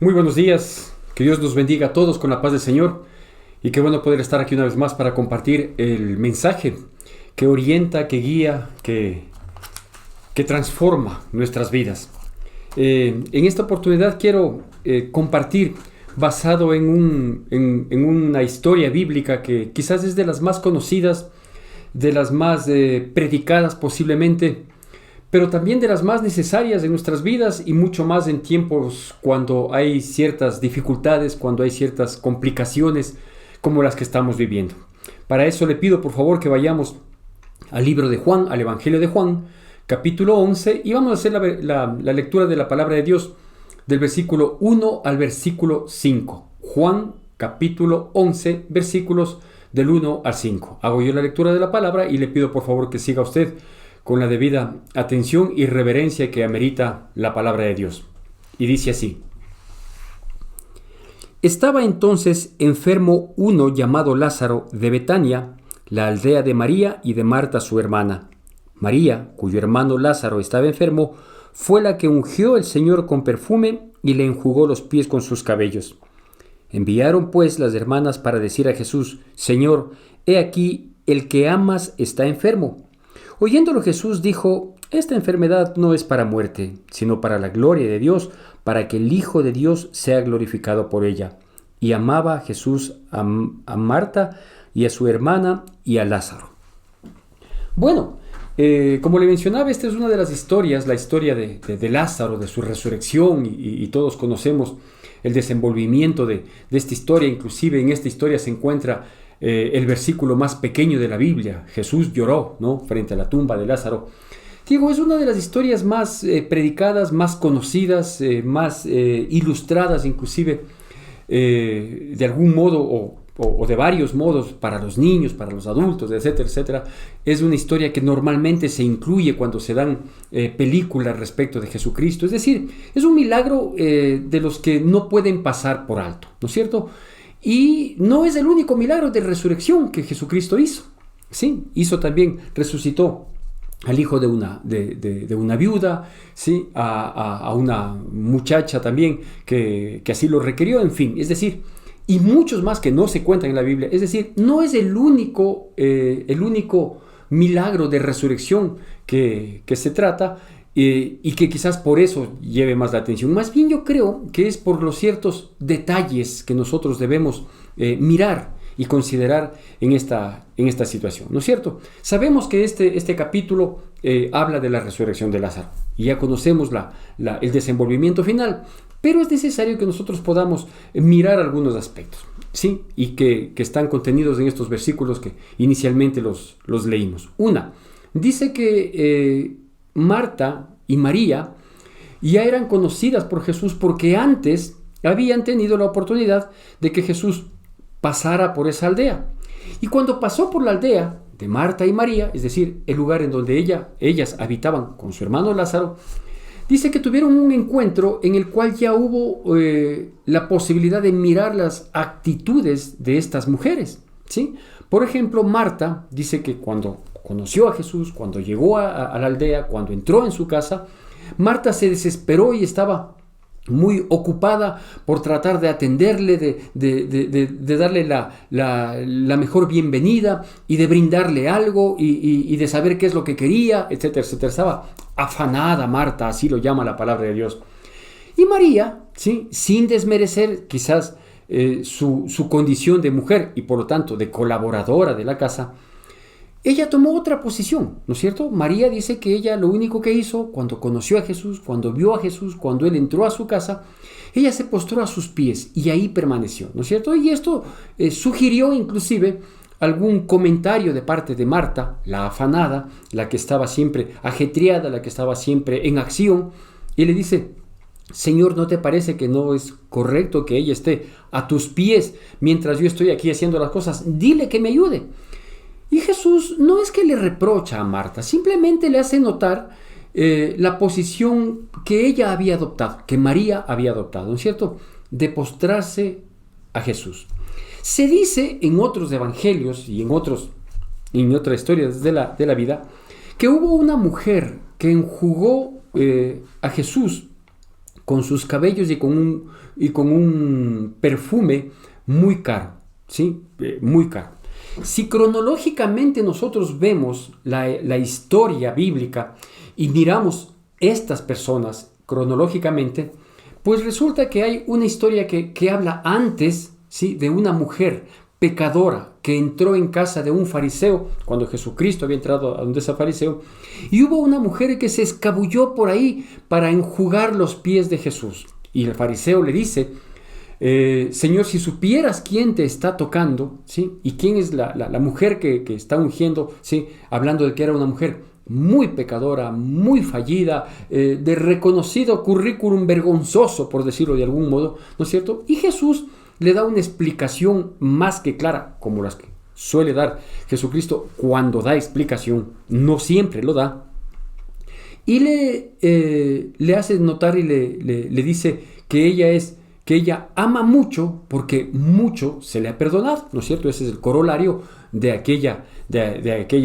Muy buenos días, que Dios nos bendiga a todos con la paz del Señor y qué bueno poder estar aquí una vez más para compartir el mensaje que orienta, que guía, que transforma nuestras vidas. En esta oportunidad quiero compartir basado en una historia bíblica que quizás es de las más conocidas, de las más predicadas posiblemente, pero también de las más necesarias en nuestras vidas y mucho más en tiempos cuando hay ciertas dificultades, cuando hay ciertas complicaciones como las que estamos viviendo. Para eso le pido por favor que vayamos al libro de Juan, al Evangelio de Juan, capítulo 11, y vamos a hacer la lectura de la palabra de Dios del versículo 1 al versículo 5. Juan, capítulo 11, versículos del 1 al 5. Hago yo la lectura de la palabra y le pido por favor que siga usted con la debida atención y reverencia que amerita la palabra de Dios. Y dice así: Estaba entonces enfermo uno llamado Lázaro de Betania, la aldea de María y de Marta su hermana. María, cuyo hermano Lázaro estaba enfermo, fue la que ungió al Señor con perfume y le enjugó los pies con sus cabellos. Enviaron pues las hermanas para decir a Jesús: Señor, he aquí, el que amas está enfermo. Oyéndolo Jesús dijo: Esta enfermedad no es para muerte, sino para la gloria de Dios, para que el Hijo de Dios sea glorificado por ella. Y amaba a Jesús a Marta y a su hermana y a Lázaro. Bueno, como le mencionaba, esta es una de las historias, la historia de Lázaro, de su resurrección, y todos conocemos el desenvolvimiento de esta historia. Inclusive en esta historia se encuentra el versículo más pequeño de la Biblia. Jesús lloró, ¿no?, frente a la tumba de Lázaro. Digo, es una de las historias más predicadas, más conocidas, más ilustradas inclusive, de algún modo o de varios modos, para los niños, para los adultos, etcétera, etcétera. Es una historia que normalmente se incluye cuando se dan películas respecto de Jesucristo. Es decir, es un milagro de los que no pueden pasar por alto, ¿no es cierto? Y no es el único milagro de resurrección que Jesucristo hizo. Sí, hizo también, resucitó al hijo de una viuda, ¿sí?, a una muchacha también que así lo requirió, en fin, es decir, y muchos más que no se cuentan en la Biblia. Es decir, no es el único milagro de resurrección que se trata, y que quizás por eso lleve más la atención. Más bien yo creo que es por los ciertos detalles que nosotros debemos mirar y considerar en esta situación, ¿no es cierto? Sabemos que este capítulo habla de la resurrección de Lázaro y ya conocemos el desenvolvimiento final, pero es necesario que nosotros podamos mirar algunos aspectos, ¿sí?, y que están contenidos en estos versículos que inicialmente los leímos. Una, dice que Marta y María ya eran conocidas por Jesús porque antes habían tenido la oportunidad de que Jesús pasara por esa aldea. Y cuando pasó por la aldea de Marta y María, es decir, el lugar en donde ellas habitaban con su hermano Lázaro, dice que tuvieron un encuentro en el cual ya hubo la posibilidad de mirar las actitudes de estas mujeres, ¿sí? Por ejemplo, Marta dice que cuando conoció a Jesús, cuando llegó a la aldea, cuando entró en su casa, Marta se desesperó y estaba muy ocupada por tratar de atenderle, de darle la mejor bienvenida y de brindarle algo y de saber qué es lo que quería, etcétera, etcétera. Estaba afanada Marta, así lo llama la palabra de Dios. Y María, ¿sí?, sin desmerecer quizás su condición de mujer y por lo tanto de colaboradora de la casa, ella tomó otra posición, ¿no es cierto? María dice que ella lo único que hizo cuando conoció a Jesús, cuando vio a Jesús, cuando él entró a su casa, ella se postró a sus pies y ahí permaneció, ¿no es cierto? Y esto sugirió inclusive algún comentario de parte de Marta, la afanada, la que estaba siempre ajetreada, la que estaba siempre en acción, y le dice: Señor, ¿no te parece que no es correcto que ella esté a tus pies mientras yo estoy aquí haciendo las cosas? Dile que me ayude. Y Jesús no es que le reprocha a Marta, simplemente le hace notar la posición que ella había adoptado, que María había adoptado, ¿no es cierto?, de postrarse a Jesús. Se dice en otros evangelios y en otras historias de la vida que hubo una mujer que enjugó a Jesús con sus cabellos y con un perfume muy caro, ¿sí? Muy caro. Si cronológicamente nosotros vemos la historia bíblica y miramos estas personas cronológicamente, pues resulta que hay una historia que habla antes, ¿sí?, de una mujer pecadora que entró en casa de un fariseo, cuando Jesucristo había entrado a donde ese fariseo, y hubo una mujer que se escabulló por ahí para enjugar los pies de Jesús. Y el fariseo le dice: Señor, si supieras quién te está tocando, ¿sí?, y quién es la mujer que está ungiendo, ¿sí?, hablando de que era una mujer muy pecadora, muy fallida, de reconocido currículum vergonzoso, por decirlo de algún modo, ¿no es cierto? Y Jesús le da una explicación más que clara, como las que suele dar Jesucristo cuando da explicación, no siempre lo da, y le hace notar y le dice que ella ama mucho porque mucho se le ha perdonado, ¿no es cierto? Ese es el corolario de aquella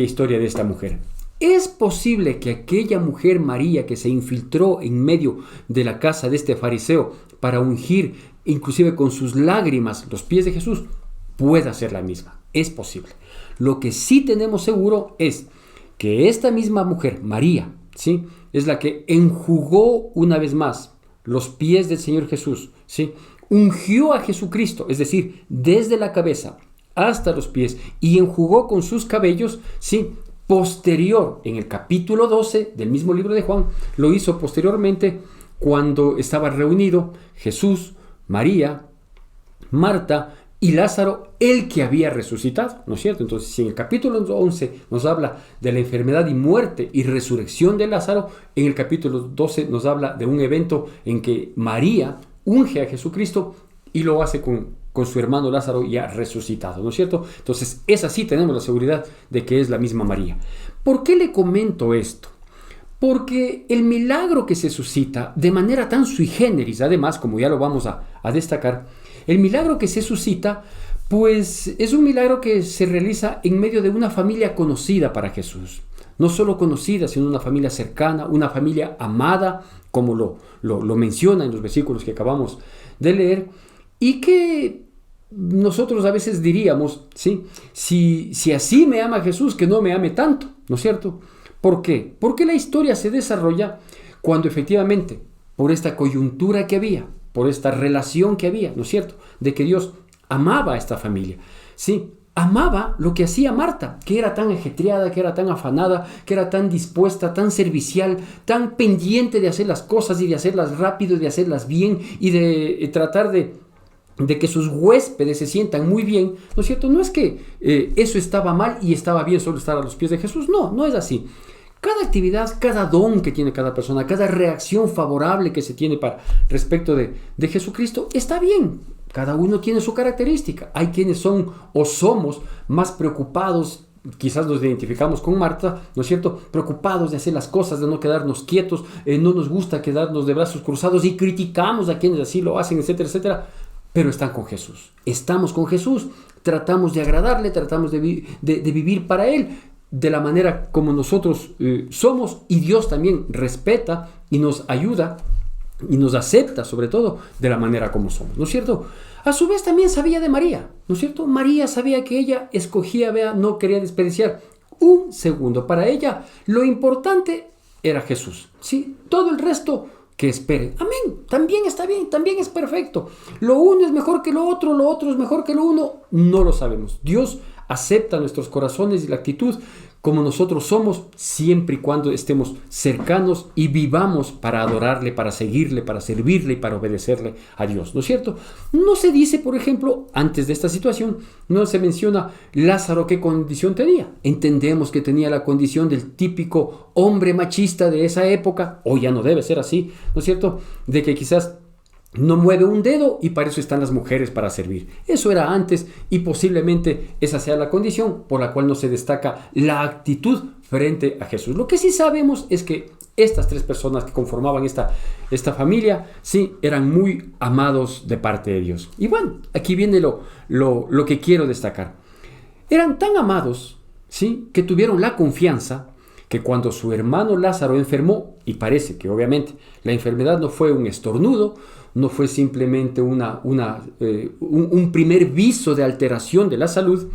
historia de esta mujer. ¿Es posible que aquella mujer María que se infiltró en medio de la casa de este fariseo para ungir, inclusive con sus lágrimas, los pies de Jesús, pueda ser la misma? Es posible. Lo que sí tenemos seguro es que esta misma mujer, María, ¿sí?, es la que enjugó una vez más los pies del Señor Jesús, ¿sí?, ungió a Jesucristo, es decir, desde la cabeza hasta los pies, y enjugó con sus cabellos, ¿sí?, posterior, en el capítulo 12 del mismo libro de Juan, lo hizo posteriormente cuando estaba reunido Jesús, María, Marta y Lázaro, el que había resucitado, ¿no es cierto? Entonces, si en el capítulo 11 nos habla de la enfermedad y muerte y resurrección de Lázaro, en el capítulo 12 nos habla de un evento en que María unge a Jesucristo y lo hace con su hermano Lázaro ya resucitado, ¿no es cierto? Entonces, es así, tenemos la seguridad de que es la misma María. ¿Por qué le comento esto? Porque el milagro que se suscita de manera tan sui generis, además, como ya lo vamos a destacar, el milagro que se suscita, pues es un milagro que se realiza en medio de una familia conocida para Jesús. No solo conocida, sino una familia cercana, una familia amada, como lo menciona en los versículos que acabamos de leer, y que nosotros a veces diríamos, ¿sí?, si así me ama Jesús, que no me ame tanto, ¿no es cierto? ¿Por qué? Porque la historia se desarrolla cuando efectivamente, por esta coyuntura que había, por esta relación que había, ¿no es cierto?, de que Dios amaba a esta familia, ¿sí?, amaba lo que hacía Marta, que era tan ajetreada, que era tan afanada, que era tan dispuesta, tan servicial, tan pendiente de hacer las cosas y de hacerlas rápido y de hacerlas bien y de tratar de que sus huéspedes se sientan muy bien, ¿no es cierto? No es que eso estaba mal y estaba bien solo estar a los pies de Jesús, no es así. Cada actividad, cada don que tiene cada persona, cada reacción favorable que se tiene respecto de Jesucristo, está bien. Cada uno tiene su característica. Hay quienes son o somos más preocupados, quizás nos identificamos con Marta, ¿no es cierto?, preocupados de hacer las cosas, de no quedarnos quietos, no nos gusta quedarnos de brazos cruzados y criticamos a quienes así lo hacen, etcétera, etcétera. Pero están con Jesús. Estamos con Jesús, tratamos de agradarle, tratamos de vivir para Él de la manera como nosotros somos, y Dios también respeta y nos ayuda y nos acepta, sobre todo, de la manera como somos, ¿no es cierto? A su vez también sabía de María, ¿no es cierto? María sabía que ella escogía, no quería desperdiciar un segundo. Para ella lo importante era Jesús, ¿sí? Todo el resto que espere. Amén. También está bien, también es perfecto. Lo uno es mejor que lo otro es mejor que lo uno. No lo sabemos. Dios acepta nuestros corazones y la actitud como nosotros somos, siempre y cuando estemos cercanos y vivamos para adorarle, para seguirle, para servirle y para obedecerle a Dios, ¿no es cierto? No se dice, por ejemplo, antes de esta situación, no se menciona Lázaro qué condición tenía. Entendemos que tenía la condición del típico hombre machista de esa época, o ya no debe ser así, ¿no es cierto?, de que quizás no mueve un dedo y para eso están las mujeres, para servir. Eso era antes y posiblemente esa sea la condición por la cual no se destaca la actitud frente a Jesús. Lo que sí sabemos es que estas tres personas que conformaban esta familia, sí, eran muy amados de parte de Dios. Y bueno, aquí viene lo que quiero destacar. Eran tan amados, sí, que tuvieron la confianza que cuando su hermano Lázaro enfermó, y parece que obviamente la enfermedad no fue un estornudo, no fue simplemente un primer viso de alteración de la salud,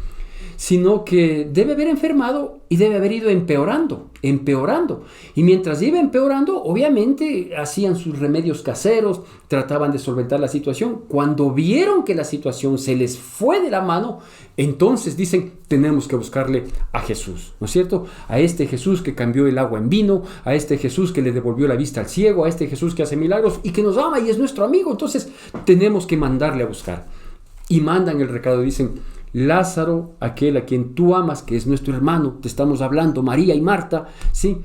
sino que debe haber enfermado y debe haber ido empeorando. Y mientras iba empeorando, obviamente hacían sus remedios caseros, trataban de solventar la situación. Cuando vieron que la situación se les fue de la mano, entonces dicen, tenemos que buscarle a Jesús, ¿no es cierto? A este Jesús que cambió el agua en vino, a este Jesús que le devolvió la vista al ciego, a este Jesús que hace milagros y que nos ama y es nuestro amigo. Entonces tenemos que mandarle a buscar. Y mandan el recado, dicen, Lázaro, aquel a quien tú amas, que es nuestro hermano, te estamos hablando, María y Marta, ¿sí?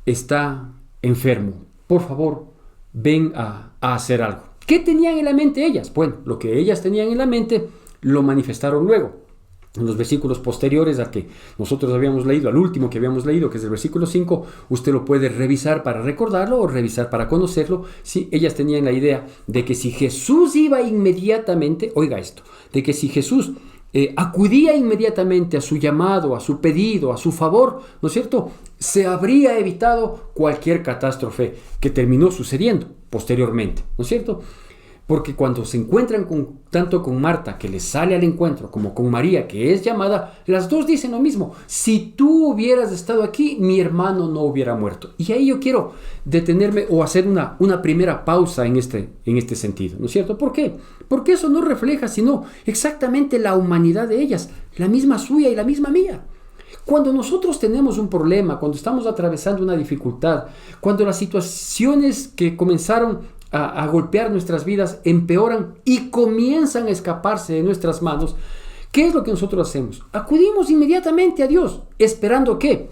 Está enfermo. Por favor, ven a hacer algo. ¿Qué tenían en la mente ellas? Bueno, lo que ellas tenían en la mente lo manifestaron luego. En los versículos posteriores al que nosotros habíamos leído, al último que habíamos leído, que es el versículo 5, usted lo puede revisar para recordarlo o revisar para conocerlo. Sí, ellas tenían la idea de que si Jesús iba inmediatamente, oiga esto, de que si Jesús acudía inmediatamente a su llamado, a su pedido, a su favor, ¿no es cierto?, se habría evitado cualquier catástrofe que terminó sucediendo posteriormente, ¿no es cierto? Porque cuando se encuentran tanto con Marta, que les sale al encuentro, como con María, que es llamada, las dos dicen lo mismo. Si tú hubieras estado aquí, mi hermano no hubiera muerto. Y ahí yo quiero detenerme o hacer una primera pausa en este sentido, ¿no es cierto? ¿Por qué? Porque eso no refleja sino exactamente la humanidad de ellas, la misma suya y la misma mía. Cuando nosotros tenemos un problema, cuando estamos atravesando una dificultad, cuando las situaciones que comenzaron a golpear nuestras vidas empeoran y comienzan a escaparse de nuestras manos, ¿qué es lo que nosotros hacemos? Acudimos inmediatamente a Dios, esperando ¿qué?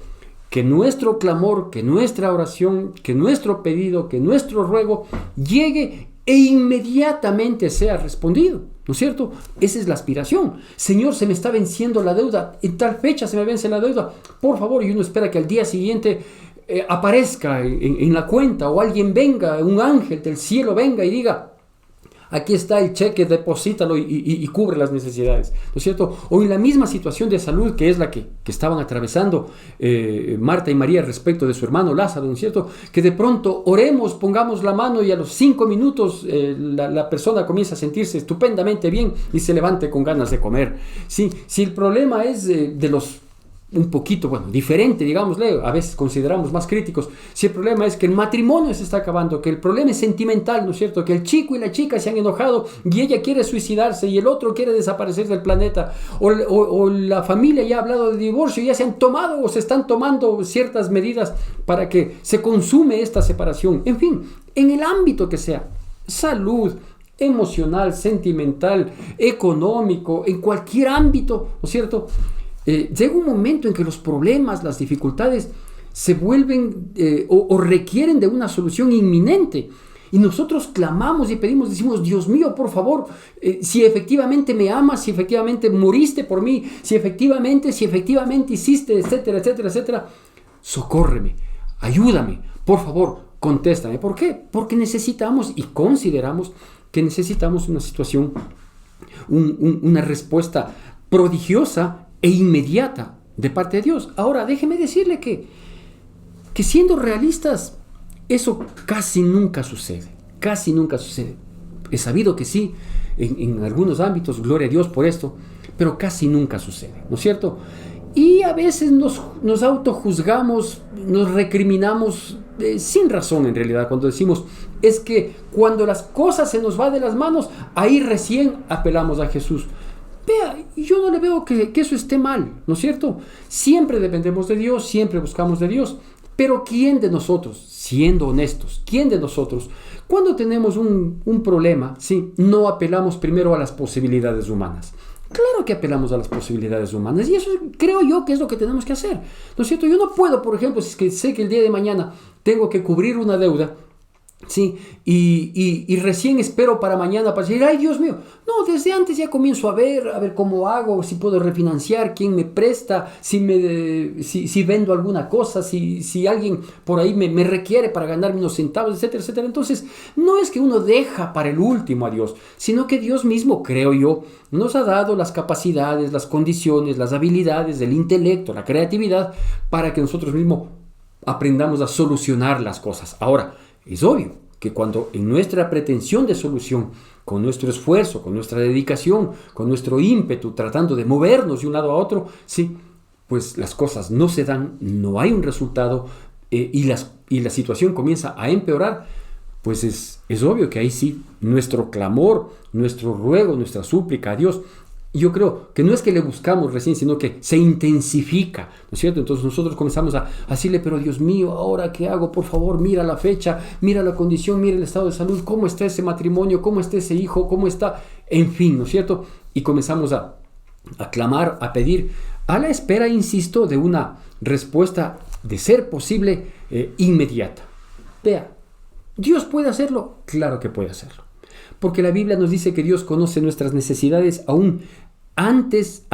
Que nuestro clamor, que nuestra oración, que nuestro pedido, que nuestro ruego llegue e inmediatamente sea respondido, ¿no es cierto? Esa es la aspiración. Señor, se me está venciendo la deuda, en tal fecha se me vence la deuda, por favor, y uno espera que al día siguiente aparezca en la cuenta, o alguien venga, un ángel del cielo venga y diga, aquí está el cheque, deposítalo y cubre las necesidades, ¿no es cierto? O en la misma situación de salud que es la que estaban atravesando Marta y María respecto de su hermano Lázaro, ¿no es cierto? Que de pronto oremos, pongamos la mano y a los 5 minutos la persona comienza a sentirse estupendamente bien y se levante con ganas de comer. ¿Sí? Si el problema es de los un poquito, diferente, digámosle, a veces consideramos más críticos, si el problema es que el matrimonio se está acabando, que el problema es sentimental, ¿no es cierto?, que el chico y la chica se han enojado y ella quiere suicidarse y el otro quiere desaparecer del planeta, o la familia ya ha hablado de divorcio y ya se han tomado o se están tomando ciertas medidas para que se consume esta separación, en fin, en el ámbito que sea, salud, emocional, sentimental, económico, en cualquier ámbito, ¿no es cierto?, llega un momento en que los problemas, las dificultades se vuelven o requieren de una solución inminente. Y nosotros clamamos y pedimos, decimos, Dios mío, por favor, si efectivamente me amas, si efectivamente moriste por mí, si efectivamente hiciste, etcétera, etcétera, etcétera, socórreme, ayúdame, por favor, contéstame. ¿Por qué? Porque necesitamos y consideramos que necesitamos una situación, una respuesta prodigiosa e inmediata de parte de Dios. Ahora, déjeme decirle que siendo realistas, eso casi nunca sucede. Casi nunca sucede. He sabido que sí, en algunos ámbitos, gloria a Dios por esto, pero casi nunca sucede, ¿no es cierto? Y a veces nos autojuzgamos, nos recriminamos sin razón en realidad, cuando decimos, es que cuando las cosas se nos van de las manos, ahí recién apelamos a Jesús. Vea, yo no le veo que eso esté mal, ¿no es cierto? Siempre dependemos de Dios, siempre buscamos de Dios. Pero ¿quién de nosotros, siendo honestos, quién de nosotros, cuando tenemos un problema, ¿sí?, no apelamos primero a las posibilidades humanas? Claro que apelamos a las posibilidades humanas y eso creo yo que es lo que tenemos que hacer, ¿no es cierto? Yo no puedo, por ejemplo, si es que sé que el día de mañana tengo que cubrir una deuda, Sí, y recién espero para mañana para decir, ay Dios mío, no, desde antes ya comienzo a ver cómo hago, si puedo refinanciar, quién me presta, si vendo alguna cosa, si alguien por ahí me requiere para ganarme unos centavos, etcétera, etcétera. Entonces, no es que uno deja para el último a Dios, sino que Dios mismo, creo yo, nos ha dado las capacidades, las condiciones, las habilidades, el intelecto, la creatividad, para que nosotros mismos aprendamos a solucionar las cosas. Ahora, es obvio que cuando en nuestra pretensión de solución, con nuestro esfuerzo, con nuestra dedicación, con nuestro ímpetu, tratando de movernos de un lado a otro, sí, pues las cosas no se dan, no hay un resultado y la situación comienza a empeorar, pues es obvio que ahí sí, nuestro clamor, nuestro ruego, nuestra súplica a Dios, yo creo que no es que le buscamos recién, sino que se intensifica, ¿no es cierto? Entonces nosotros comenzamos a decirle, pero Dios mío, ¿ahora qué hago? Por favor, mira la fecha, mira la condición, mira el estado de salud, cómo está ese matrimonio, cómo está ese hijo, cómo está, en fin, ¿no es cierto? Y comenzamos a clamar, a pedir, a la espera, insisto, de una respuesta, de ser posible, inmediata. Vea, ¿Dios puede hacerlo? Claro que puede hacerlo. Porque la Biblia nos dice que Dios conoce nuestras necesidades aún antes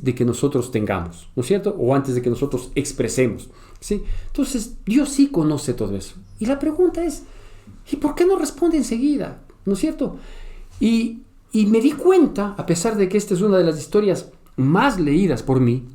de que nosotros tengamos, ¿no es cierto? O antes de que nosotros expresemos, ¿sí? Entonces, Dios sí conoce todo eso. Y la pregunta es, ¿y por qué no responde enseguida? ¿No es cierto? Y me di cuenta, a pesar de que esta es una de las historias más leídas por mí,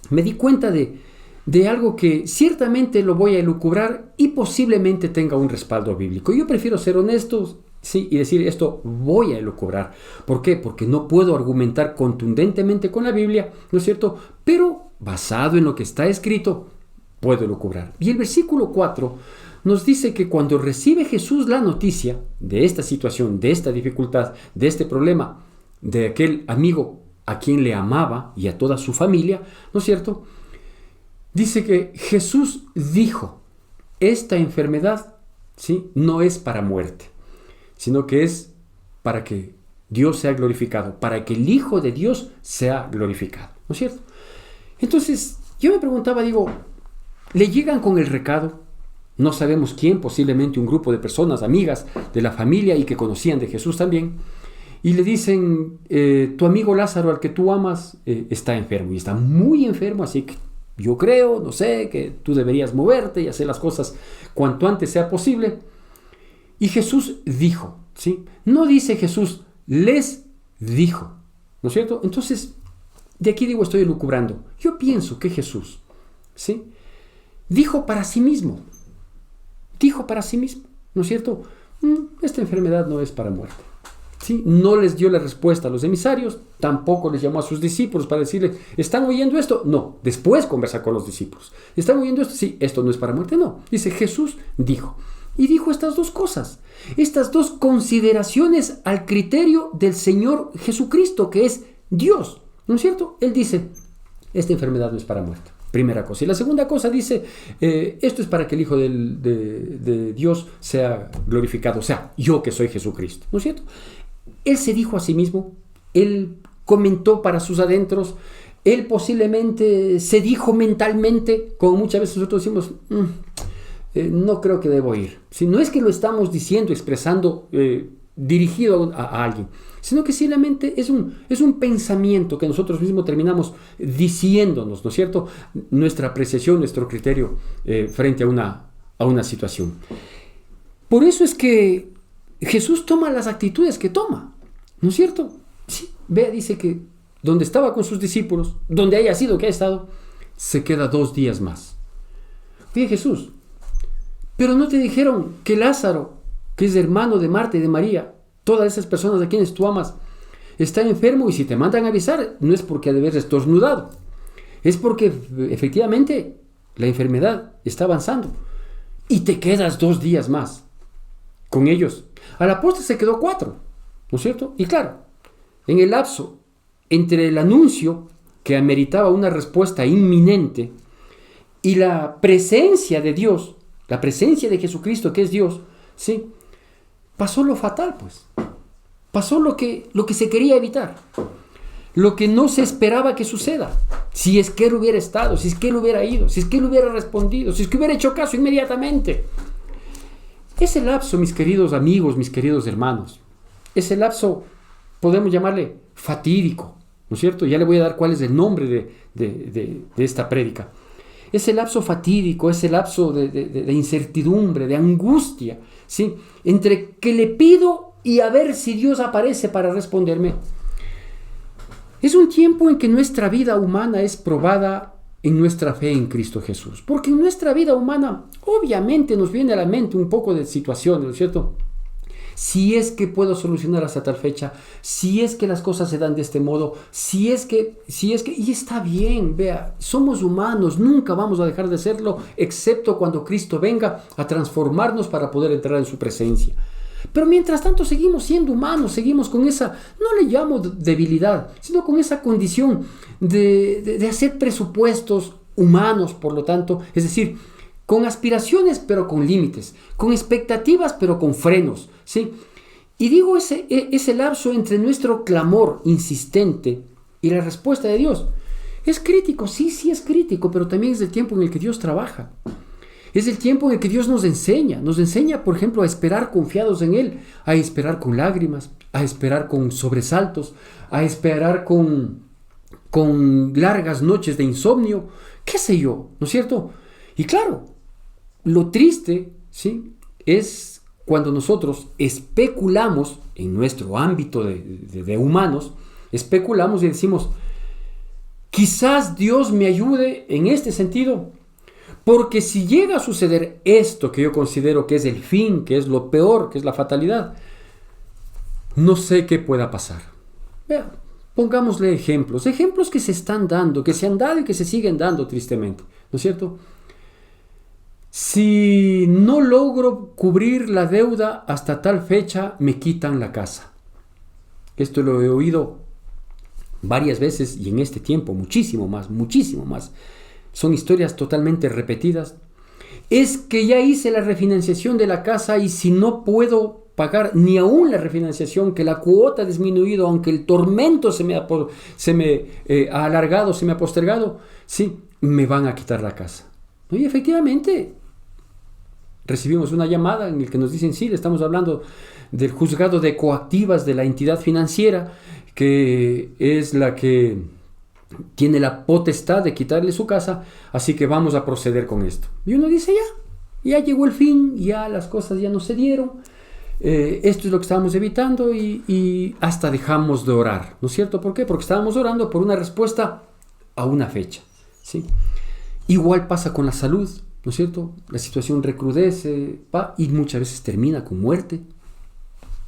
me di cuenta de algo que ciertamente lo voy a elucubrar y posiblemente tenga un respaldo bíblico. Yo prefiero ser honesto, sí, y decir esto voy a elucubrar. ¿Por qué? Porque no puedo argumentar contundentemente con la Biblia, ¿no es cierto? Pero basado en lo que está escrito, puedo elucubrar. Y el versículo 4 nos dice que cuando recibe Jesús la noticia de esta situación, de esta dificultad, de este problema, de aquel amigo a quien le amaba y a toda su familia, ¿no es cierto? Dice que Jesús dijo, esta enfermedad, ¿sí?, no es para muerte, sino que es para que Dios sea glorificado, para que el Hijo de Dios sea glorificado, ¿no es cierto? Entonces, yo me preguntaba, digo, ¿le llegan con el recado? No sabemos quién, posiblemente un grupo de personas, amigas de la familia y que conocían de Jesús también, y le dicen, tu amigo Lázaro, al que tú amas, está enfermo, y está muy enfermo, así que yo creo, no sé, que tú deberías moverte y hacer las cosas cuanto antes sea posible. Y Jesús dijo, ¿sí? No dice Jesús, les dijo, ¿no es cierto? Entonces, de aquí digo, estoy elucubrando. Yo pienso que Jesús, ¿sí?, dijo para sí mismo, ¿no es cierto? Esta enfermedad no es para muerte. ¿Sí? No les dio la respuesta a los emisarios, tampoco les llamó a sus discípulos para decirles, ¿están oyendo esto? No, después conversa con los discípulos. ¿Están oyendo esto? Sí, esto no es para muerte, no. Dice, Jesús dijo. Y dijo estas dos cosas, estas dos consideraciones al criterio del Señor Jesucristo, que es Dios, ¿no es cierto? Él dice, esta enfermedad no es para muerte. Primera cosa. Y la segunda cosa dice, esto es para que el Hijo de Dios sea glorificado, o sea, yo que soy Jesucristo, ¿no es cierto? Él se dijo a sí mismo, él comentó para sus adentros, él posiblemente se dijo mentalmente, como muchas veces nosotros decimos, no creo que debo ir. Si no es que lo estamos diciendo, expresando, dirigido a alguien, sino que simplemente es un pensamiento que nosotros mismos terminamos diciéndonos, ¿no es cierto? Nuestra apreciación, nuestro criterio frente a una situación. Por eso es que Jesús toma las actitudes que toma, ¿no es cierto? Sí, vea, dice que donde estaba con sus discípulos, donde haya sido que ha estado, se queda 2 días más. Oye, Jesús, pero no te dijeron que Lázaro, que es hermano de Marta y de María, todas esas personas a quienes tú amas, está enfermo, y si te mandan a avisar, no es porque ha de haber estornudado, es porque efectivamente la enfermedad está avanzando y te quedas 2 días más con ellos. A la postre se quedó 4, ¿no es cierto? Y claro, en el lapso entre el anuncio que ameritaba una respuesta inminente y la presencia de Dios, la presencia de Jesucristo, que es Dios, ¿sí?, pasó lo fatal, pues. Pasó lo que se quería evitar, lo que no se esperaba que suceda. Si es que él hubiera estado, si es que él hubiera ido, si es que él hubiera respondido, si es que hubiera hecho caso inmediatamente. Ese lapso, mis queridos amigos, mis queridos hermanos, ese lapso podemos llamarle fatídico, ¿no es cierto? Ya le voy a dar cuál es el nombre de esta prédica. Ese lapso fatídico, ese lapso de incertidumbre, de angustia, ¿sí? Entre que le pido y a ver si Dios aparece para responderme. Es un tiempo en que nuestra vida humana es probada en nuestra fe en Cristo Jesús. Porque en nuestra vida humana, obviamente nos viene a la mente un poco de situaciones, ¿no es cierto? Si es que puedo solucionar hasta tal fecha, si es que las cosas se dan de este modo, si es que, y está bien, vea, somos humanos, nunca vamos a dejar de serlo, excepto cuando Cristo venga a transformarnos para poder entrar en su presencia. Pero mientras tanto seguimos siendo humanos, seguimos con esa, no le llamo debilidad, sino con esa condición de hacer presupuestos humanos, por lo tanto, es decir, con aspiraciones pero con límites, con expectativas pero con frenos, ¿sí? Y digo ese lapso entre nuestro clamor insistente y la respuesta de Dios. Es crítico, sí es crítico, pero también es el tiempo en el que Dios trabaja. Es el tiempo en el que Dios nos enseña, por ejemplo, a esperar confiados en Él, a esperar con lágrimas, a esperar con sobresaltos, a esperar con largas noches de insomnio, qué sé yo, ¿no es cierto? Y claro, lo triste, ¿sí?, es cuando nosotros especulamos en nuestro ámbito de humanos, especulamos y decimos, quizás Dios me ayude en este sentido, porque si llega a suceder esto que yo considero que es el fin, que es lo peor, que es la fatalidad, no sé qué pueda pasar. Vean, pongámosle ejemplos que se están dando, que se han dado y que se siguen dando tristemente, ¿no es cierto? Si no logro cubrir la deuda hasta tal fecha, me quitan la casa. Esto lo he oído varias veces y en este tiempo muchísimo más. Son historias totalmente repetidas. Es que ya hice la refinanciación de la casa y si no puedo pagar ni aún la refinanciación, que la cuota ha disminuido, aunque el tormento se me ha alargado, se me ha postergado, sí, me van a quitar la casa. Y efectivamente, recibimos una llamada en la que nos dicen, sí, le estamos hablando del juzgado de coactivas de la entidad financiera, que es la que tiene la potestad de quitarle su casa, así que vamos a proceder con esto. Y uno dice, ya llegó el fin, ya las cosas ya no se dieron, esto es lo que estábamos evitando y hasta dejamos de orar, ¿no es cierto? ¿Por qué? Porque estábamos orando por una respuesta a una fecha, ¿sí? Igual pasa con la salud, ¿no es cierto? La situación recrudece y muchas veces termina con muerte.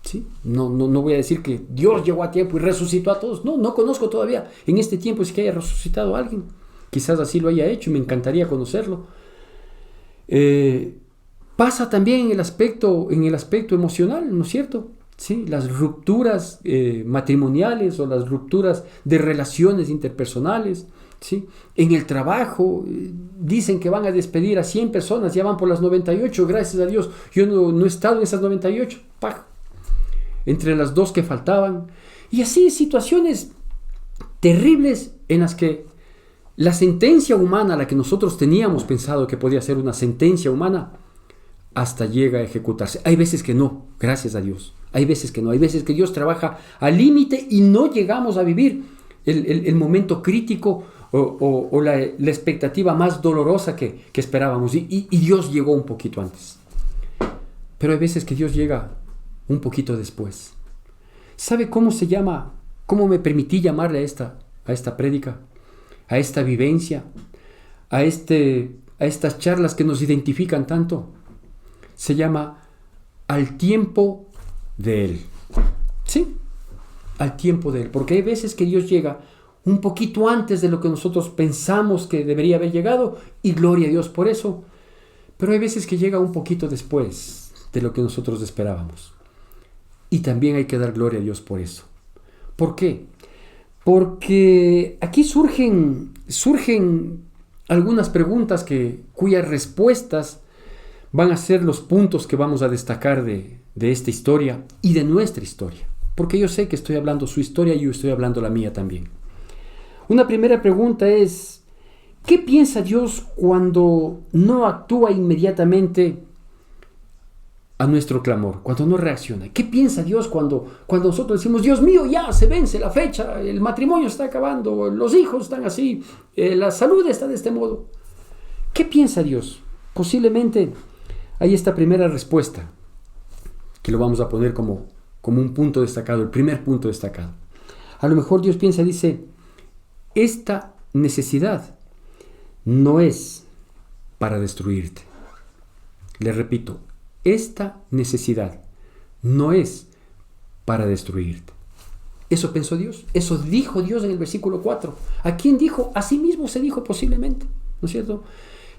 ¿Sí? No voy a decir que Dios llegó a tiempo y resucitó a todos. No conozco todavía en este tiempo si que haya resucitado a alguien. Quizás así lo haya hecho y me encantaría conocerlo. Pasa también en el aspecto emocional, ¿no es cierto? ¿Sí? Las rupturas matrimoniales o las rupturas de relaciones interpersonales, ¿sí? En el trabajo dicen que van a despedir a 100 personas, ya van por las 98, gracias a Dios. Yo no he estado en esas 98, entre las 2 que faltaban. Y así situaciones terribles en las que la sentencia humana, la que nosotros teníamos pensado que podía ser una sentencia humana, hasta llega a ejecutarse. Hay veces que no, gracias a Dios. Hay veces que no, hay veces que Dios trabaja al límite y no llegamos a vivir el momento crítico o la expectativa más dolorosa que esperábamos. Y Dios llegó un poquito antes. Pero hay veces que Dios llega un poquito después. ¿Sabe cómo se llama? ¿Cómo me permití llamarle a esta prédica? A esta vivencia, a estas charlas que nos identifican tanto. Se llama al tiempo de Él. ¿Sí? Al tiempo de Él. Porque hay veces que Dios llega un poquito antes de lo que nosotros pensamos que debería haber llegado, y gloria a Dios por eso. Pero hay veces que llega un poquito después de lo que nosotros esperábamos. Y también hay que dar gloria a Dios por eso. ¿Por qué? Porque aquí surgen algunas preguntas cuyas respuestas van a ser los puntos que vamos a destacar de esta historia y de nuestra historia. Porque yo sé que estoy hablando su historia y yo estoy hablando la mía también. Una primera pregunta es, ¿qué piensa Dios cuando no actúa inmediatamente a nuestro clamor, cuando no reacciona? ¿Qué piensa Dios cuando nosotros decimos, Dios mío, ya se vence la fecha, el matrimonio está acabando, los hijos están así, la salud está de este modo? ¿Qué piensa Dios? Posiblemente hay esta primera respuesta, que lo vamos a poner como un punto destacado, el primer punto destacado. A lo mejor Dios piensa, dice, esta necesidad no es para destruirte. Le repito, esta necesidad no es para destruirte. Eso pensó Dios, eso dijo Dios en el versículo 4. ¿A quién dijo? A sí mismo se dijo posiblemente, ¿no es cierto?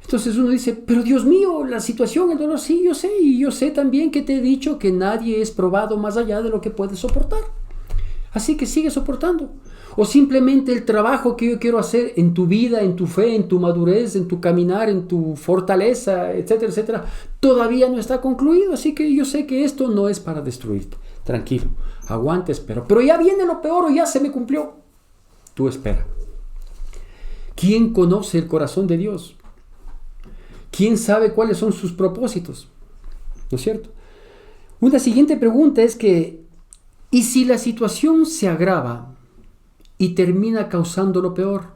Entonces uno dice, pero Dios mío, la situación, el dolor, sí, yo sé, y yo sé también que te he dicho que nadie es probado más allá de lo que puede soportar. Así que sigue soportando. O simplemente el trabajo que yo quiero hacer en tu vida, en tu fe, en tu madurez, en tu caminar, en tu fortaleza, etcétera, etcétera, todavía no está concluido. Así que yo sé que esto no es para destruirte. Tranquilo, aguanta, espera. Pero ya viene lo peor o ya se me cumplió. Tú espera. ¿Quién conoce el corazón de Dios? ¿Quién sabe cuáles son sus propósitos? ¿No es cierto? Una siguiente pregunta es que, ¿y si la situación se agrava y termina causando lo peor?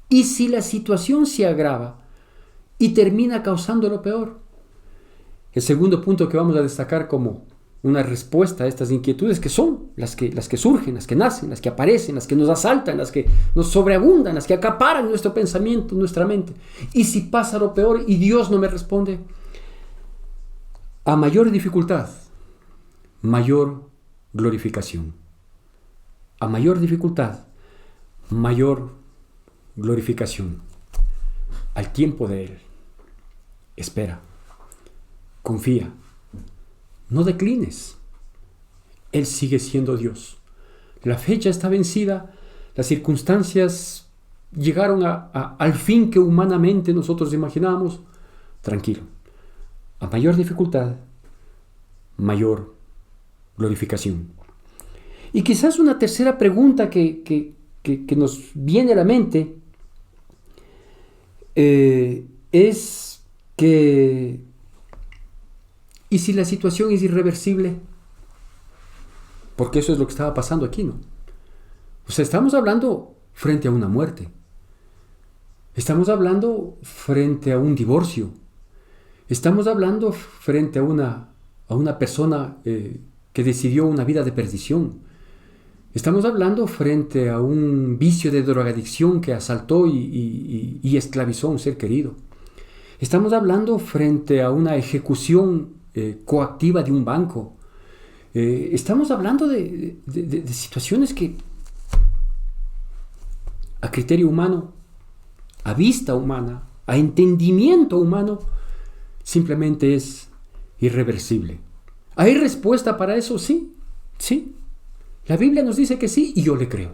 ¿Y si la situación se agrava y termina causando lo peor? El segundo punto que vamos a destacar como una respuesta a estas inquietudes, que son las que surgen, las que nacen, las que aparecen, las que nos asaltan, las que nos sobreabundan, las que acaparan nuestro pensamiento, nuestra mente. ¿Y si pasa lo peor y Dios no me responde? A mayor dificultad, mayor glorificación. A mayor dificultad, mayor glorificación. Al tiempo de Él. Espera. Confía. No declines. Él sigue siendo Dios. La fecha está vencida. Las circunstancias llegaron al fin que humanamente nosotros imaginábamos. Tranquilo. A mayor dificultad, mayor glorificación. Y quizás una tercera pregunta que nos viene a la mente es que, ¿y si la situación es irreversible? Porque eso es lo que estaba pasando aquí, ¿no? O sea, estamos hablando frente a una muerte. Estamos hablando frente a un divorcio. Estamos hablando frente a una persona que decidió una vida de perdición. Estamos hablando frente a un vicio de drogadicción que asaltó y esclavizó a un ser querido. Estamos hablando frente a una ejecución coactiva de un banco. Estamos hablando de situaciones que a criterio humano, a vista humana, a entendimiento humano, simplemente es irreversible. ¿Hay respuesta para eso? Sí, sí. La Biblia nos dice que sí y yo le creo.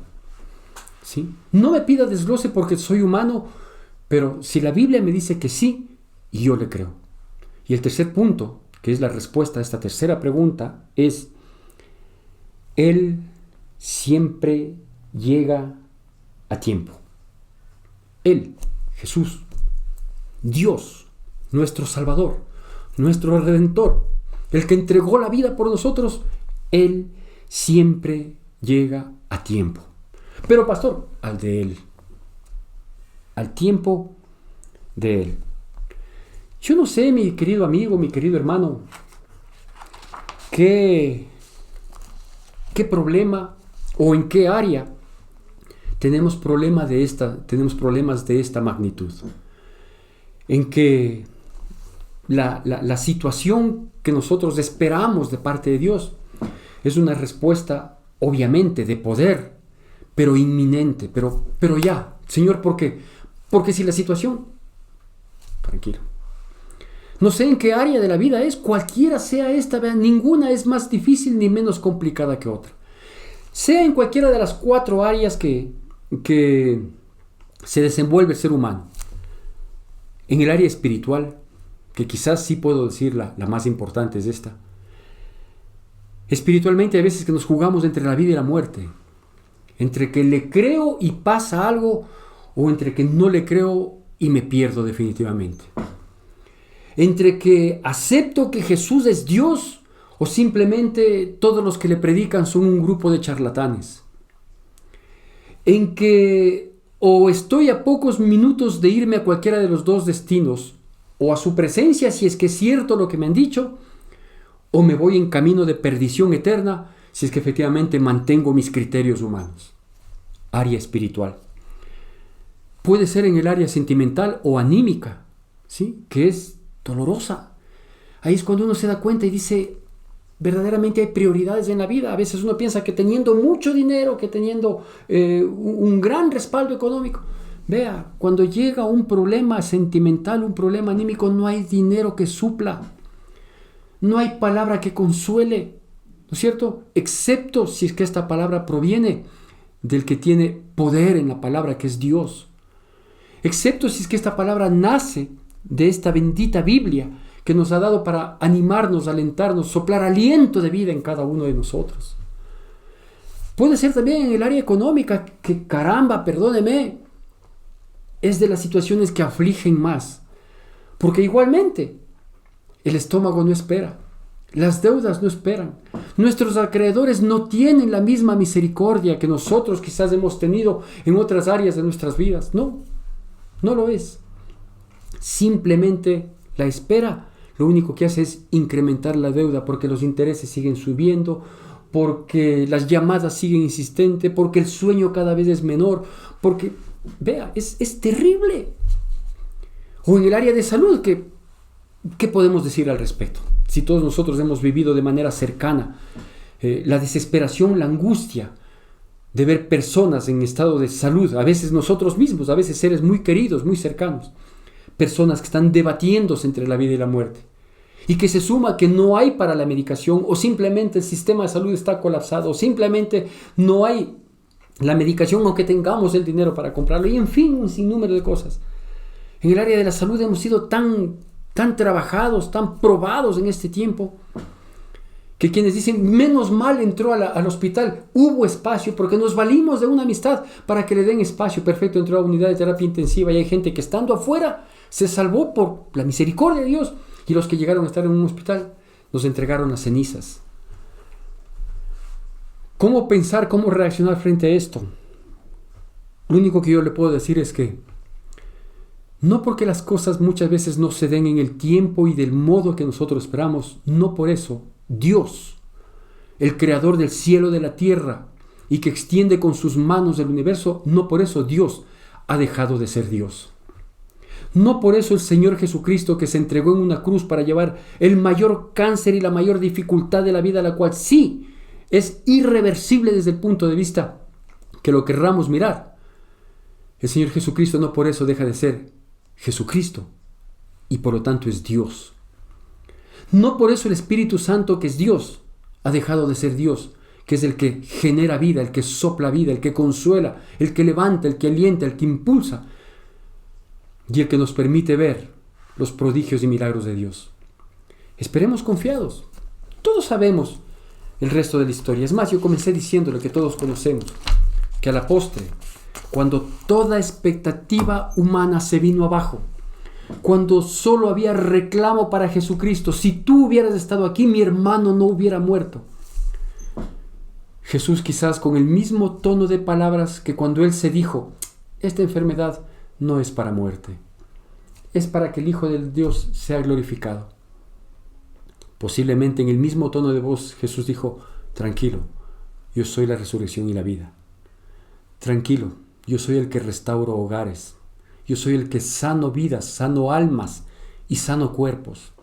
¿Sí? No me pida desglose porque soy humano, pero si la Biblia me dice que sí, y yo le creo. Y el tercer punto, que es la respuesta a esta tercera pregunta, es: Él siempre llega a tiempo. Él, Jesús, Dios, nuestro Salvador, nuestro Redentor, el que entregó la vida por nosotros, Él siempre llega a tiempo. Pero pastor, al de Él. Al tiempo de Él. Yo no sé, mi querido amigo, mi querido hermano, qué problema o en qué área tenemos problemas de esta magnitud. En que la situación que nosotros esperamos de parte de Dios es una respuesta, obviamente, de poder, pero inminente, pero ya. Señor, ¿por qué? Porque si la situación... Tranquilo. No sé en qué área de la vida es, cualquiera sea esta, vean, ninguna es más difícil ni menos complicada que otra. Sea en cualquiera de las 4 áreas que se desenvuelve el ser humano. En el área espiritual, que quizás sí puedo decir la más importante es esta. Espiritualmente hay veces que nos jugamos entre la vida y la muerte. Entre que le creo y pasa algo, o entre que no le creo y me pierdo definitivamente. entre que acepto que Jesús es Dios o simplemente todos los que le predican son un grupo de charlatanes. En que o estoy a pocos minutos de irme a cualquiera de los dos destinos, o a su presencia si es que es cierto lo que me han dicho, o me voy en camino de perdición eterna si es que efectivamente mantengo mis criterios humanos. Área espiritual. Puede ser en el área sentimental o anímica, ¿sí? Que es dolorosa. Ahí es cuando uno se da cuenta y dice, verdaderamente hay prioridades en la vida. A veces uno piensa que teniendo mucho dinero, que teniendo un gran respaldo económico, vea, cuando llega un problema sentimental, un problema anímico, no hay dinero que supla. No hay palabra que consuele, ¿no es cierto? Excepto si es que esta palabra proviene del que tiene poder en la palabra, que es Dios. Excepto si es que esta palabra nace de esta bendita Biblia que nos ha dado para animarnos, alentarnos, soplar aliento de vida en cada uno de nosotros. Puede ser también en el área económica, que caramba, perdóneme, es de las situaciones que afligen más. Porque igualmente, el estómago no espera, las deudas no esperan, nuestros acreedores no tienen la misma misericordia que nosotros quizás hemos tenido en otras áreas de nuestras vidas. No lo es. Simplemente la espera lo único que hace es incrementar la deuda, porque los intereses siguen subiendo, porque las llamadas siguen insistentes, porque el sueño cada vez es menor, porque, vea, es terrible. O en el área de salud, ¿qué podemos decir al respecto? Si todos nosotros hemos vivido de manera cercana la desesperación, la angustia de ver personas en estado de salud, a veces nosotros mismos, a veces seres muy queridos, muy cercanos, personas que están debatiéndose entre la vida y la muerte, y que se suma que no hay para la medicación, o simplemente el sistema de salud está colapsado, o simplemente no hay la medicación aunque tengamos el dinero para comprarlo, y en fin, un sinnúmero de cosas. En el área de la salud hemos sido tan trabajados, tan probados en este tiempo, que quienes dicen, menos mal entró al hospital, hubo espacio, porque nos valimos de una amistad para que le den espacio. Perfecto, entró a la unidad de terapia intensiva y hay gente que estando afuera se salvó por la misericordia de Dios, y los que llegaron a estar en un hospital nos entregaron las cenizas. ¿Cómo pensar, cómo reaccionar frente a esto? Lo único que yo le puedo decir es que no porque las cosas muchas veces no se den en el tiempo y del modo que nosotros esperamos, no por eso Dios, el creador del cielo y de la tierra y que extiende con sus manos el universo, no por eso Dios ha dejado de ser Dios. No por eso el Señor Jesucristo, que se entregó en una cruz para llevar el mayor cáncer y la mayor dificultad de la vida, la cual sí es irreversible desde el punto de vista que lo querramos mirar, el Señor Jesucristo no por eso deja de ser Jesucristo y por lo tanto es Dios. No por eso el Espíritu Santo, que es Dios, ha dejado de ser Dios, que es el que genera vida, el que sopla vida, el que consuela, el que levanta, el que alienta, el que impulsa y el que nos permite ver los prodigios y milagros de Dios. Esperemos confiados. Todos sabemos el resto de la historia. Es más, yo comencé diciéndole que todos conocemos que a la postre, cuando toda expectativa humana se vino abajo, cuando solo había reclamo para Jesucristo, si tú hubieras estado aquí, mi hermano no hubiera muerto. Jesús, quizás con el mismo tono de palabras que cuando él se dijo, esta enfermedad no es para muerte, es para que el Hijo de Dios sea glorificado. Posiblemente en el mismo tono de voz Jesús dijo, tranquilo, yo soy la resurrección y la vida. Tranquilo, yo soy el que restauro hogares. Yo soy el que sano vidas, sano almas y sano cuerpos.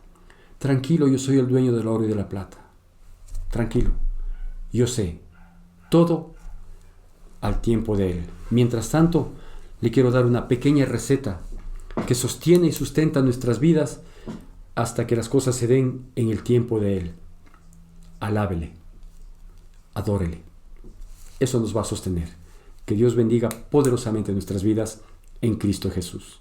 Tranquilo, yo soy el dueño del oro y de la plata. Tranquilo, yo sé todo al tiempo de Él. Mientras tanto, le quiero dar una pequeña receta que sostiene y sustenta nuestras vidas hasta que las cosas se den en el tiempo de Él. Alábele, adórele. Eso nos va a sostener. Que Dios bendiga poderosamente nuestras vidas en Cristo Jesús.